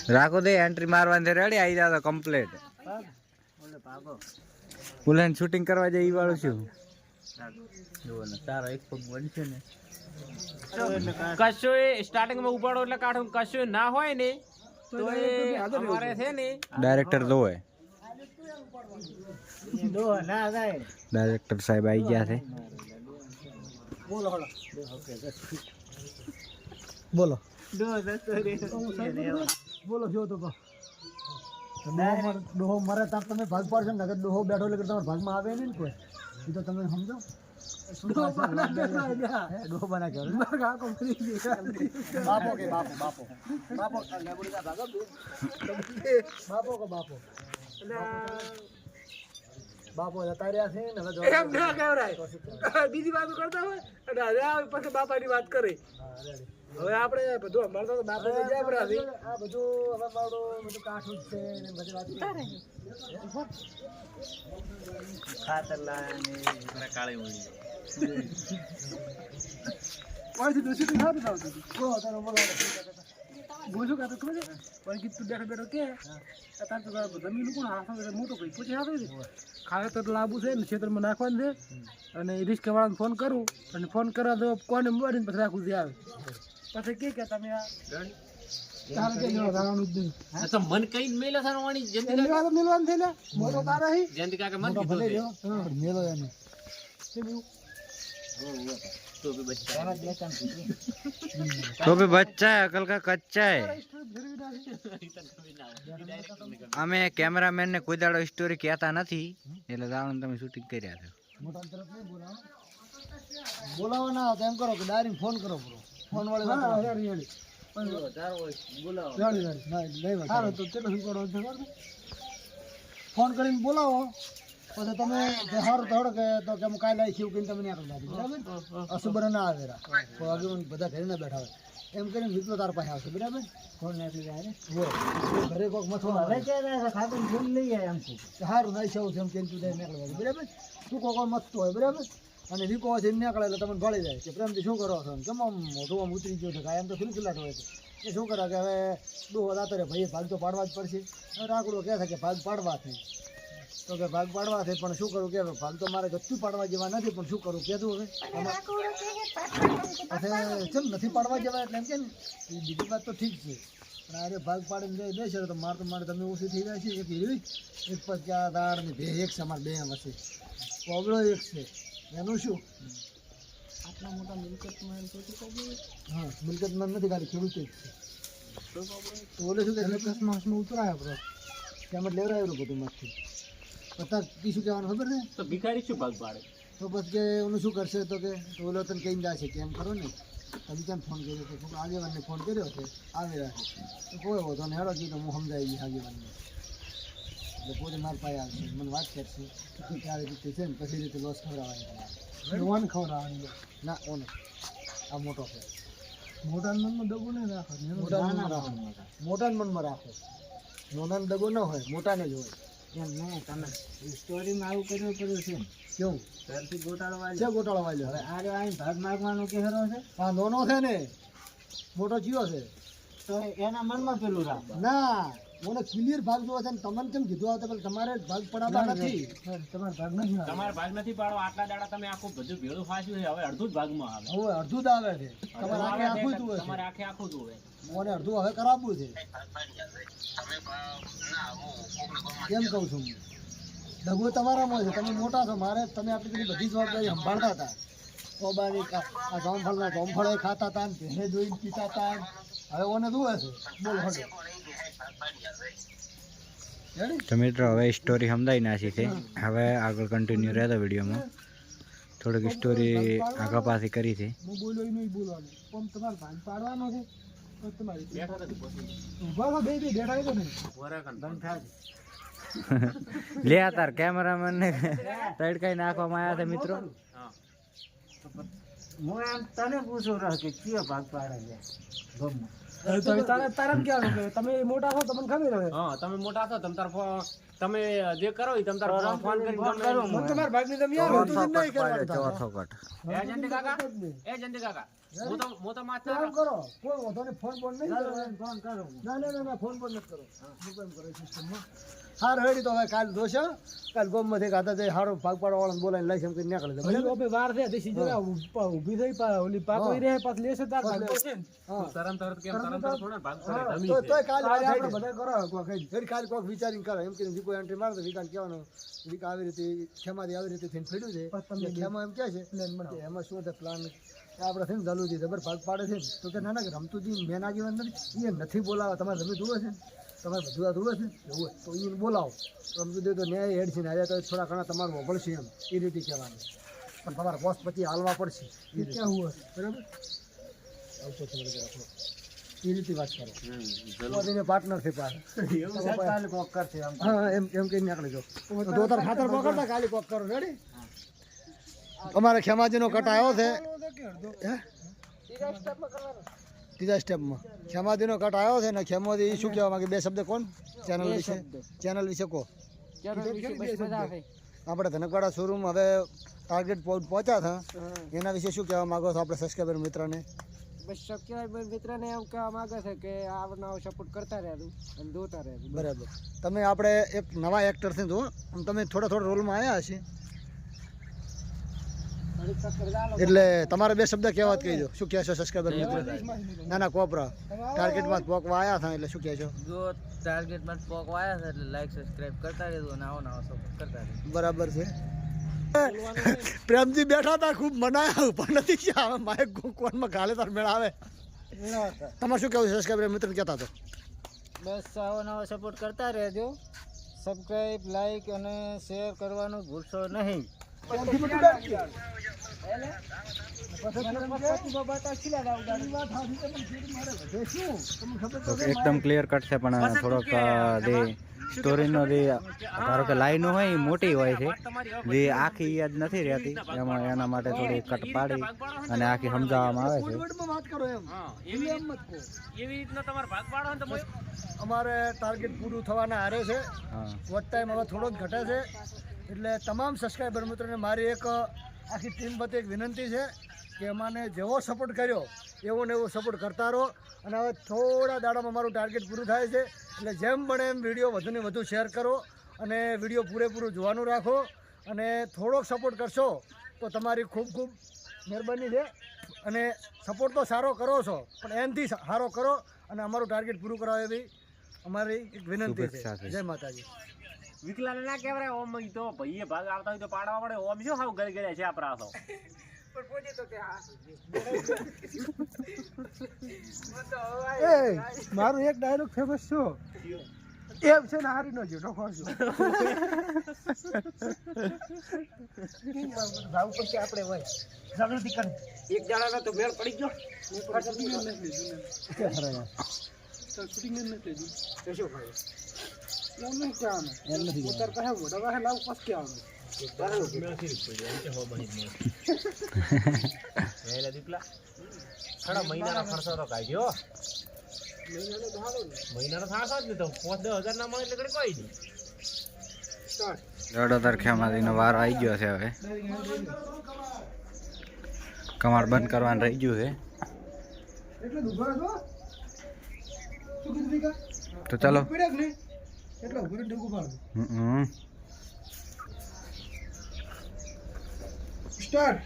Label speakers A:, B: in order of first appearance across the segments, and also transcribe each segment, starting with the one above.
A: રાખો દે એન્ટ્રી મારવાની રેડી આવી જાવ કમ્પ્લીટ પુલાન શૂટિંગ કરવા જાય ઈ વાળું છું જો ને તારો એક પગ બનશે ને
B: કશું સ્ટાર્ટિંગ માં ઉપાડો એટલે કાઢું કશું ના હોય ને તો અમારે છે ને
A: ડાયરેક્ટર દો હોય ડાયરેક્ટર સાહેબ આવી ગયા છે
C: બોલો બોલો જો તો ડોહો મરે તાર તમે ભાગ પાડશો ને નગર ડોહો બેઠો એટલે તમારા ભાગમાં આવે નહીં ને કોઈ એ તો તમે સમજો ડોહો બના કે બાપો કે બાપો બાપો બાપો બાપો કે બાપો બાપો જતા રહ્યા છે ને એમ ના કહેવાય બીજી વાતો કરતા હોય અને પછી બાપાની વાત કરે હવે આપણે બધું અમારતો તો બાપા જઈ જાય બરાબર આ બધું હવે મારો બધું કાઠું જ છે ને બધી વાત
B: ખાતર લાયા કાળી મળી
C: કોઈ દોષી તો ના બતાવતો કો તારો બોલો બોલું કાતો ખબર છે પણ કીધું બેઠો બેઠો કે તાર તો જમીન કોણ હાથો મોટો ભાઈ પૂછે હાથો છે ખાતર લાવવું છે ને ખેતરમાં નાખવાનું છે અને રિસ્કાવાળાને ફોન કરું અને ફોન કરવા તો કોને મળીને પછી રાખું આવે પછી કે તમે આ તારે કે રાવણું જ નહીં
B: તો મન કઈ મેલે થાનો વાણી જંતી
C: મેલવા મેલવાનું છે ને મોટો તારા હી
B: જંતી કાકા મન કીધું છે
C: હા મેલો એને
A: तो भी बच्चा है अकल का कच्चा है અમે કેમેરામેન ને કોઈ દાડો સ્ટોરી કહેતા નથી એટલે જાણો તમે શૂટિંગ કર્યા છે
C: મોટા તરફ નહીં બોલાવો ના તો એમ કરો કે ડાયરેક્ટ ફોન કરો બ્રો ફોન વાળી વાત રેડી બોલાવો તો કેટલો શું કરો ફોન કરીને બોલાવો પછી તમે સારું થોડો કે તો કે હું કાલે આવી છું કે તમે નહીં આગળ બરાબર અસુબર ના આવે તો આગળ બધા ઘરે ના બેઠા હોય એમ કરીને વિપલો તાર પાસે આવશે બરાબર ફોન નાખી જાય ઘરે કોઈક મથવા હવે ખાતર ફોન લઈ જાય એમ સારું નહીં સૌ એમ કે તું નીકળવા બરાબર તું કોઈ મથતો હોય બરાબર અને રીકો છે એમ નીકળે એટલે તમને ભળી જાય કે પ્રેમથી શું કરો છો કેમ આમ મોટું આમ ઉતરી ગયો છે કાંઈ એમ તો ખુલ્લાટ હોય છે એ શું કરે કે હવે ડોહો રાતો રે ભાઈ ભાગ તો પાડવા જ પડશે રાકડો કહે છે કે ભાગ પાડવા થઈ તો કે ભાગ પાડવા છે પણ શું કરું કે ભાગ તો મારે ગચ્ચું પાડવા જેવા નથી પણ શું કરું કહેતું હવે ચલ નથી પાડવા જેવા એટલે એમ કે ને એ બીજી વાત તો ઠીક છે પણ અરે ભાગ પાડીને જાય બેસે તો મારે તમે ઓછી થઈ જાય છે એક હીરવી એક પછી દાળ ને બે એક છે અમારે બે વચ્ચે પોબળો એક છે એનું શું આટલા મોટા મિલકતમાં હા મિલકતમાં નથી ખાલી ખેડૂત જ છે તો ઓલે શું કે પ્લસ માસમાં ઉતરાય આપણો ત્યાં લેવરાયેલું બધું મસ્તી પતા શું કહેવાનું ખબર છે
B: તો ભિખારી શું ભાગ પાડે
C: તો પછી કે ઓનું શું કરશે તો કે ઓલો તને કહીને જાય છે કે એમ ખરો ને તમે કેમ ફોન કર્યો તો આગેવાનને ફોન કર્યો છે આવી રહ્યા છે તો કોઈ હોતો ને હેડો કીધું હું સમજાવી દઈશ આગેવાનને એટલે પોતે મારા પાસે આવશે મને વાત કરશે કે આવી રીતે છે ને પછી રીતે લોસ ખવડાવવાની ઓન ખવડાવવાની ના ઓન આ મોટો છે મોટા મનમાં દગો નહીં રાખો મોટા મનમાં રાખો નાના દગો ન હોય મોટાને જ હોય એમ નહીં તમે સ્ટોરીમાં આવું કર્યું છે કેવું ઘરથી ગોટાળો વાળ્યો છે ગોટાળો વાળ્યો હવે આ આવીને ભાગ માગવાનો કહેરો છે હા નોનો છે ને મોટો જીવો છે તો એના મનમાં પેલું રાખો ના મને ક્લિયર ભાગ જોવો છે ને તમને કેમ કીધું આવતા પેલા તમારે ભાગ પડાવવા નથી
B: તમારે ભાગ નથી પાડો આટલા દાડા તમે આખું બધું ભેળું ફાસ્યું છે હવે અડધું જ ભાગમાં આવે
C: હવે અડધું જ આવે છે તમારે આખે આખું જ હોય
B: તમારે આખે આખું જ હોય
C: મને અડધું હવે કરાવવું છે કેમ કહું છું દગો તમારામાં છે તમે મોટા છો મારે તમે આટલી બધી જવાબદારી સંભાળતા હતા કોબાની આ જોમફળના જોમફળે ખાતા હતા ને ભેને દોઈને પીતા હતા હવે ઓને દુવે છે બોલ હટો
A: તો મિત્રો હવે સ્ટોરી સમજાઈ નાખી છે હવે આગળ કન્ટિન્યુ રહેતો વિડીયોમાં થોડીક સ્ટોરી આગળ પાછી કરી છે
C: હું બોલો નહીં બોલવાનું પણ તમારે ભાગ પાડવાનો છે તો તમારી બેઠા બે બેઠા તો નહીં
A: લે તાર કેમેરામેન ને તડકાઈ નાખવામાં આવ્યા છે મિત્રો
C: હું એમ તને પૂછું રહ્યો કે કયો ભાગ પાડે છે તારે કેવાનું કે તમે મોટા છો તમને ખબર હોય
B: હા તમે મોટા છો તમે તમે જે કરો ઈ તમ તાર ફોન કરી
C: મને તમારા ભાગની તમે યાર
A: ચોથો
C: હતું જ નહીં
A: કટ પાડ્યો,
C: કરવાનું
A: ચોથો કટ.
B: એ જંતી કાકા એ જંતી કાકા હું તો માત્ર
C: કામ કરો કોઈ વાંધો નહીં ફોન બોન નહીં કરવાનો ફોન કરો ના ફોન બોન નથી કરો હું કેમ કરો સિસ્ટમમાં હાર હેડી તો હવે કાલ દોશે કાલ ગોમમાંથી ગાતા જઈ હારો ભાગ પાડવા વાળાને બોલાવીને લાઈસમ કરી નીકળે બરાબર વાર છે દેશી જરા ઊભી થઈ ઓલી પાકોઈ રહે પાછ લેશે તાર ભાગ છે
B: તરત કેમ તરત થોડા ભાગ પડે
C: તો તોય કાલ આપણે બધા કરો કોઈ કઈ ફરી કાલ કોક વિચારીને કરો એમ કે વિકો એન્ટ્રી મારે તો વિકાન કહેવાનો વિકા આવી રીતે ખેમાથી આવી રીતે થઈને ફેડ્યું છે તમને ખેમા એમ કહે છે કે એમાં શું છે પ્લાન આપણે થઈને ચાલુ છે જબર ભાગ પાડે છે તો કે ના ના રમતુજી મેન આગેવાન નથી એ નથી બોલાવા તમારે રમી જુએ છે તમારે બધું આ જુએ છે એવું તો એને બોલાવો રમતુજી તો ન્યાય હેડ છે ને આજે તો થોડા ઘણા તમારું વગળશે એમ એ રીતે કહેવાનું પણ તમારા બોસ પછી હાલવા પડશે એ કેવું બરાબર આવતો છે એ રીતે વાત કરો પાર્ટનર છે હા એમ કઈ નીકળી જાઓ તો તાર ખાતર પકડતા કાલી કોક કરો રેડી અમારે ખેમાજીનો કટ આવ્યો છે ત્રીજા સ્ટેપમાં ખેમાજીનો કટ આવ્યો છે ને ખેમાજી શું કહેવા માંગે બે શબ્દ કોણ ચેનલ વિશે કહો આપણે ધનકવાડા શોરૂમ હવે ટાર્ગેટ પહોંચ્યા હતા એના વિશે શું કહેવા માંગો છો આપણે સબસ્ક્રાઈબર મિત્રને
D: બસ સબસ્ક્રાઈબર મિત્રને એમ કહેવા માંગે છે કે આવનાવ સપોર્ટ કરતા રહેતું અને જોતા રહેતું
C: બરાબર તમે આપણે એક નવા એક્ટર છે જો તમે થોડા રોલમાં આવ્યા હશે એટલે તમારે બે શબ્દ કહેવા કહી દો શું કહેશો સબસ્ક્રાઈબર મિત્ર ના કોપરા ટાર્ગેટમાં પોકવા આવ્યા હતા એટલે શું કહેશો
D: જો ટાર્ગેટમાં પોકવા આવ્યા છે એટલે લાઈક સબસ્ક્રાઇબ કરતા રહેજો અને આવો સપોર્ટ કરતા રહેજો
C: બરાબર છે પ્રેમજી બેઠા હતા ખૂબ મનાયા પણ નથી આવે મારે કોનમાં ગાલે તાર મેળ આવે તમારે શું કહેવું સબસ્ક્રાઈબર મિત્ર કહેતા તો
D: બસ આવો નવો સપોર્ટ કરતા રહેજો સબસ્ક્રાઇબ લાઈક અને શેર કરવાનું ભૂલશો નહીં
A: એકદમ ક્લિયર કટ છે પણ થોડોક જે સ્ટોરીનો જે ધારો કે લાઈનો હોય એ મોટી હોય છે જે આખી યાદ નથી રહેતી એમાં એના માટે થોડી કટ પાડી અને આખી સમજાવવામાં આવે છે
C: વાત કરો એમ
B: એવી રીતના તમારે ભાગ પાડો ને તો
C: અમારે ટાર્ગેટ પૂરું થવાના હારે છે
A: હા
C: વોટ ટાઈમ હવે થોડો જ ઘટે છે એટલે તમામ સબસ્ક્રાઈબર મિત્રોને મારી એક આખી ટીમ વતી એક વિનંતી છે કે અમાને જેવો સપોર્ટ કર્યો એવો ને એવો સપોર્ટ કરતા રહો અને હવે થોડા દાડામાં મારું ટાર્ગેટ પૂરું થાય છે એટલે જેમ બને એમ વિડીયો વધુને વધુ શેર કરો અને વિડીયો પૂરેપૂરું જોવાનું રાખો અને થોડોક સપોર્ટ કરશો તો તમારી ખૂબ ખૂબ મહેરબાની છે અને સપોર્ટ તો સારો કરો છો પણ એનથી સારો કરો અને અમારું ટાર્ગેટ પૂરું કરાવો એવી અમારી એક વિનંતી છે જય માતાજી
B: વિકલાને ના કહેવાય ઓમ તો ભાઈએ ભાગ આવતા હોય તો પાડવા પડે ઓમ શું હાવ ગરી ગયા છે આપણા તો
C: મારું એક ડાયલોગ ફેમસ છું એમ છે ને હારી નો જો ડોખો છું ભાવ પછી આપણે હોય જાગૃતિ કરે
B: એક જણાનો તો મેળ પડી ગયો
C: શૂટિંગ નથી શું ભાઈ એમ નહીં કહેવાનું ઉતર કહે મોટા કહે લાવ પાસ કહેવાનું
B: મહિનાનો ખર્ચો તો કાઢ્યો મહિનાનો થાશો જ ને તો 5-10 હજાર ના મળે એટલે કોઈ નહીં
A: દોડોદર ખેમાજીનો વારો આવી ગયો છે હવે કમાડ બંધ કરવાનું રહી ગયું છે
C: એટલે ઉભા રહો શું કીધું ભીકા
A: તો ચાલો
C: પીડક ને એટલે ઉભા રહી ડગું પાડો સ્ટાર્ટ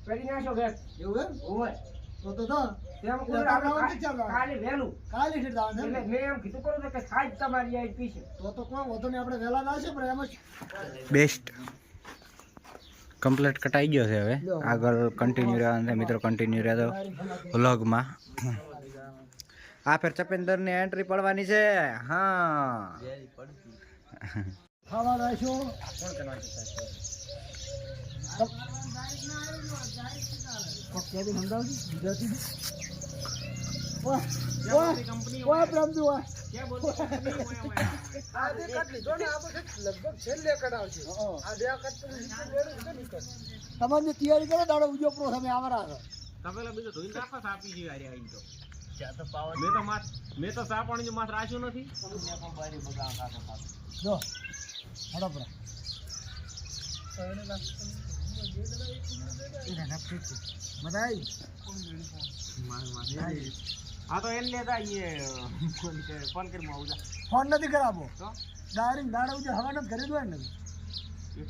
D: કરી નાખો બેક
C: એવું એમ
D: ઓય
C: તો થા
D: તેમ
C: કોઈ
D: કાલે વેલું
C: કાલે ઠીક દાવ
D: એટલે મેં એમ કીધું કરું કે ખાઈ તમારી આઈ પીશે
C: તો કોઈ વધુ નહીં આપણે વહેલા ના છે પણ એમ જ
A: બેસ્ટ કમ્પ્લીટ કટાઈ ગયો છે હવે આગળ કન્ટિન્યુ રહેવાનું છે મિત્રો કન્ટિન્યુ રહેતો વ્લોગમાં આ ફેર ચપેન્દરની એન્ટ્રી પડવાની છે હા
C: ખાવા લાવશો કેવી સમજાવજો ગુજરાતી વાહ પ્રેમજી વાહ આજે કટ લીધો ને આપણે લગભગ છેલ્લે કઢાવશે આ બે કટ તો તમારી તૈયારી કરો દાડો ઉજો પ્રો તમે આવરા છો
B: તપેલા બીજો ધોઈને રાખો સાપી જેવી હારી આવીને તો મેં તો સા પાણી માત્ર રાખ્યું નથી
C: જો હડપરા બધાઈ
B: હા તો એને લેતા ફોન કરી આવું
C: ફોન નથી કરાવો ડાયરેક્ટ દાડા ઉજે હવા નથી કરી દો ને એ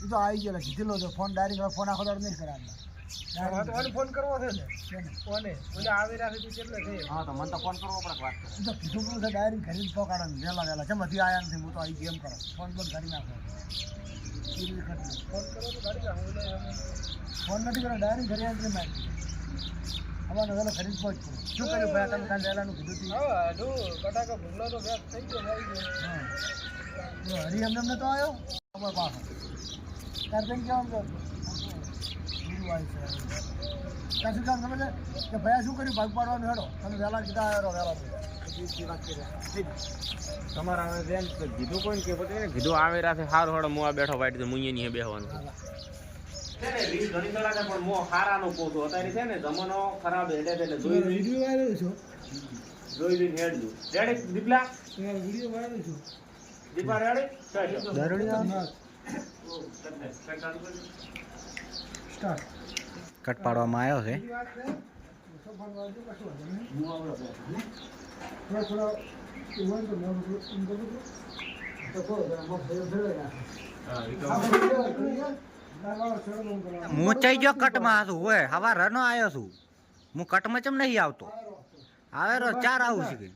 C: તો આવી ગયેલા કીધેલો તો ફોન ડાયરેક્ટ ફોન આખો દાડો નહીં કરાવતા ફોન કરવો છે ને કોને ઓલા આવી રહ્યા છે કેટલે છે
B: હા તો મને તો ફોન કરવો પડે વાત
C: એ તો કીધું છે ડાયરેક્ટ ઘરે જ પકડવાનું વહેલા વહેલા કેમ હજી આયા નથી હું તો આવી ગેમ કરો ફોન બંધ કરી નાખો ફોન કરો તો ગાડી નાખો ફોન નથી કરો ડાયરેક્ટ ઘરે આવી મારી અમારે વહેલો ઘરે જ પહોંચતો શું કર્યું ભાઈ તમે કાલે વહેલાનું કીધું હતું બટાકા ભૂંગળો તો બેસ થઈ ગયો હા હરી એમને તો આવ્યો અમારે પાસે તાર બેન કેમ તો શું કામ ખબર છે કે ભાઈ શું કર્યું ભાગ પાડવાનું હેડો તમે વહેલા કીધા આવ્યો વહેલા
B: તમારા હવે બેન કીધું કોઈ કે પોતે કીધું આવે રાતે સારું હડો મોવા બેઠો વાઈટ તો મુંયે ની બેહવાનું છે ને રીત ઘણી કડા છે પણ મો ખારાનો પોતો અત્યારે છે ને જમાનો ખરાબ હેડે એટલે જોઈ
C: વિડીયો વાયરલ છો
B: લઈને હેડજો રેડી દીપલા
C: વિડીયો વાયરલ છો
B: દીપા રેડી
C: સ્ટાર્ટ
A: કટ પાડવામાં આવ્યો છે હું ચઈ ગયો કટમાં છું હોય હવા રનો આવ્યો છું હું કટમાં ચમ નહીં આવતો આવે રો ચાર આવું છે